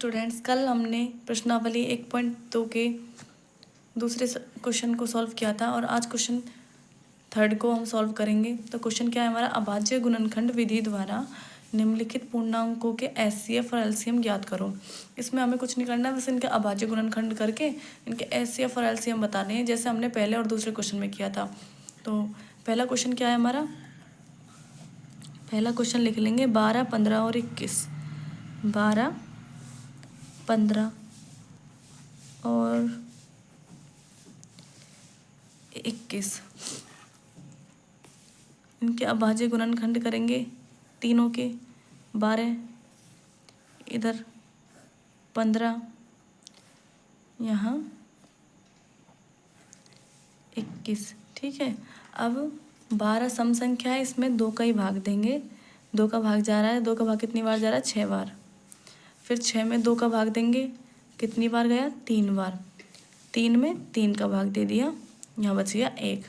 Students, कल हमने प्रश्नावली 1.2 के दूसरे क्वेश्चन को सॉल्व किया था और आज क्वेश्चन थर्ड को हम सॉल्व करेंगे। तो क्वेश्चन क्या है हमारा, अभाज्य गुणनखंड विधि द्वारा निम्नलिखित पूर्णांकों के एचसीएफ और एलसीएम ज्ञात करो। इसमें हमें कुछ नहीं करना है, बस इनके अभाज्य गुणनखंड करके इनके एचसीएफ और एलसीएम बताने हैं, जैसे हमने पहले और दूसरे क्वेश्चन में किया था। तो पहला क्वेश्चन क्या है हमारा, पहला क्वेश्चन लिख लेंगे 12, 15 और 21। 12, 15 और 21 इनके अभाज्य गुणनखंड करेंगे तीनों के। 12 इधर, 15 यहाँ, 21। ठीक है। अब 12 सम संख्या है, इसमें 2 का ही भाग देंगे। 2 का भाग जा रहा है, 2 का भाग कितनी बार जा रहा है, 6 बार। फिर 6 में 2 का भाग देंगे, कितनी बार गया, 3 बार। 3 में 3 का भाग दे दिया, यहाँ बच गया 1।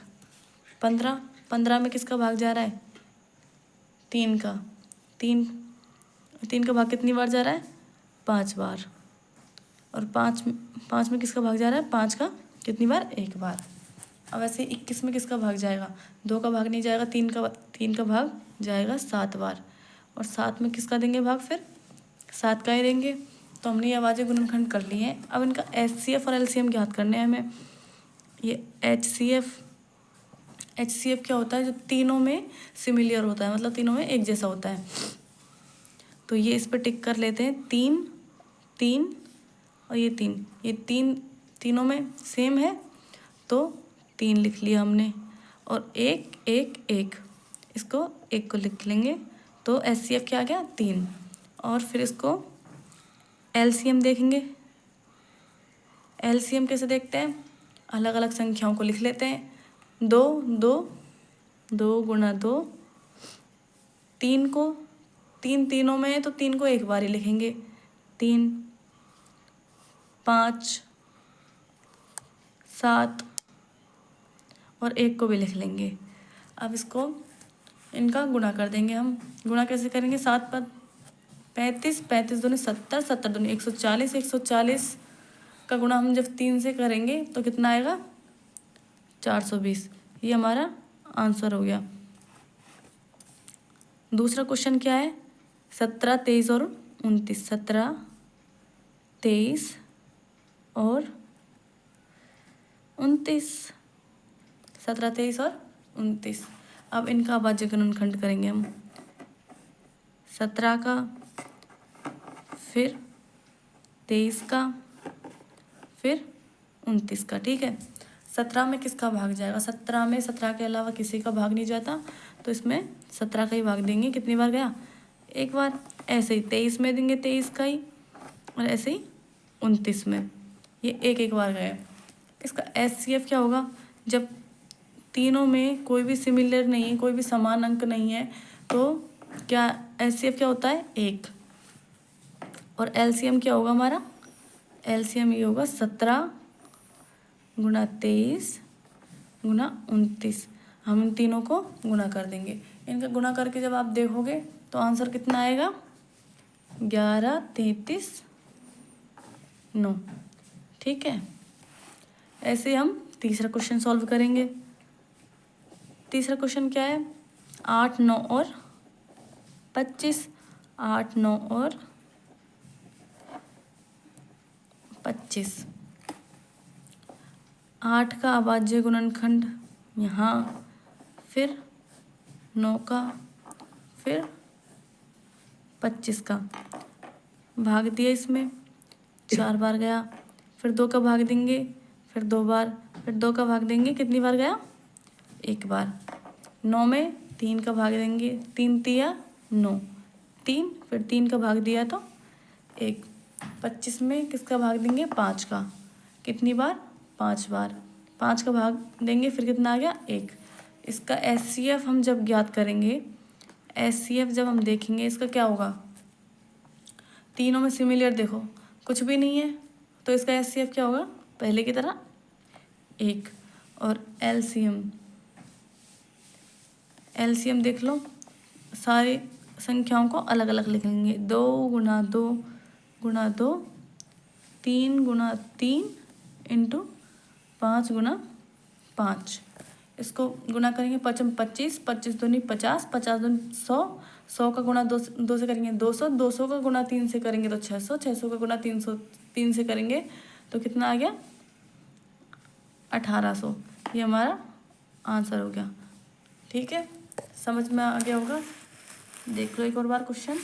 15 में किसका भाग जा रहा है, 3 का। 3 का भाग कितनी बार जा रहा है, 5 बार। और 5 में किसका भाग जा रहा है, 5 का कितनी बार, 1 बार। अब ऐसे 21 में किसका भाग जाएगा, 2 का भाग नहीं जाएगा, 3 का भाग जाएगा 7 बार। और 7 में किसका देंगे भाग, फिर 7 का ही देंगे। तो हमने ये अभाज्य गुणनखंड कर लिए हैं। अब इनका एचसीएफ और एलसीएम ज्ञात करने हैं हमें। ये एचसीएफ क्या होता है, जो तीनों में सिमिलर होता है, मतलब तीनों में एक जैसा होता है। तो ये इस पर टिक कर लेते हैं, 3, 3 और ये 3, ये तीनों में सेम है तो 3 लिख लिया हमने। और 1, 1, 1, इसको 1 को लिख लेंगे तो एचसीएफ क्या आ गया, 3। और फिर इसको एलसीएम देखेंगे। एलसीएम कैसे देखते हैं, अलग अलग संख्याओं को लिख लेते हैं। 2, 2, 2 गुणा 2, 3 को, तीनों में है तो 3 को एक बार ही लिखेंगे। 3, 5, 7 और 1 को भी लिख लेंगे। अब इसको इनका गुणा कर देंगे हम। गुणा कैसे करेंगे, 7 पर 35, 35 दूनी 70, 70 दूनी 140, 140 का गुणा हम जब 3 से करेंगे तो कितना आएगा, 420। ये हमारा आंसर हो गया। दूसरा क्वेश्चन क्या है, 17, 23 और 29। 17, 23 और 29। 17, 23 और 29। अब इनका अभाज्य गुणनखंड करेंगे हम। 17 का, फिर 23 का, फिर 29 का। ठीक है। 17 में किसका भाग जाएगा, 17 में 17 के अलावा किसी का भाग नहीं जाता, तो इसमें 17 का ही भाग देंगे। कितनी बार गया, 1 बार। ऐसे ही 23 में देंगे 23 का ही, और ऐसे ही 29 में, ये 1 बार गया। इसका एचसीएफ क्या होगा, जब तीनों में कोई भी सिमिलर नहीं है, कोई भी समान अंक नहीं है, तो क्या एचसीएफ क्या होता है, 1। और एलसीएम क्या होगा हमारा, एलसीएम ये होगा 17 गुणा 23 गुणा 29। हम इन तीनों को गुणा कर देंगे। इनका गुणा करके जब आप देखोगे तो आंसर कितना आएगा, 11, 33, 9। ठीक है। ऐसे हम तीसरा क्वेश्चन सॉल्व करेंगे। तीसरा क्वेश्चन क्या है, 8, 9 और 25। 8, 9 और 25। 8 का अभाज्य गुणनखंड यहाँ, फिर 9 का, फिर 25 का भाग दिया, इसमें 4 बार गया। फिर 2 का भाग देंगे, फिर 2 बार, फिर 2 का भाग देंगे, कितनी बार गया, 1 बार। 9 में 3 का भाग देंगे, 3 तिया 9, 3, फिर 3 का भाग दिया तो 1। 25 में किसका भाग देंगे, 5 का। कितनी बार, 5 बार। 5 का भाग देंगे, फिर कितना आ गया, 1। इसका एचसीएफ हम जब ज्ञात करेंगे, एचसीएफ जब हम देखेंगे, इसका क्या होगा, तीनों में सिमिलर देखो कुछ भी नहीं है, तो इसका एचसीएफ क्या होगा, पहले की तरह 1। और एलसीएम देख लो, सारी संख्याओं को अलग अलग लिखेंगे। 2 गुणा 2 गुणा 2, 3 गुणा 3 इंटू 5 गुणा 5। इसको गुणा करेंगे 5 में 25, 25 दूनी 50, 50 दूनी 100, 100 का गुणा 2 से करेंगे 200, 200 का गुणा 3 से करेंगे तो 600, 600 का गुणा 3 से करेंगे तो कितना आ गया 1800। ये हमारा आंसर हो गया। ठीक है, समझ में आ गया होगा। देख लो एक और बार क्वेश्चन।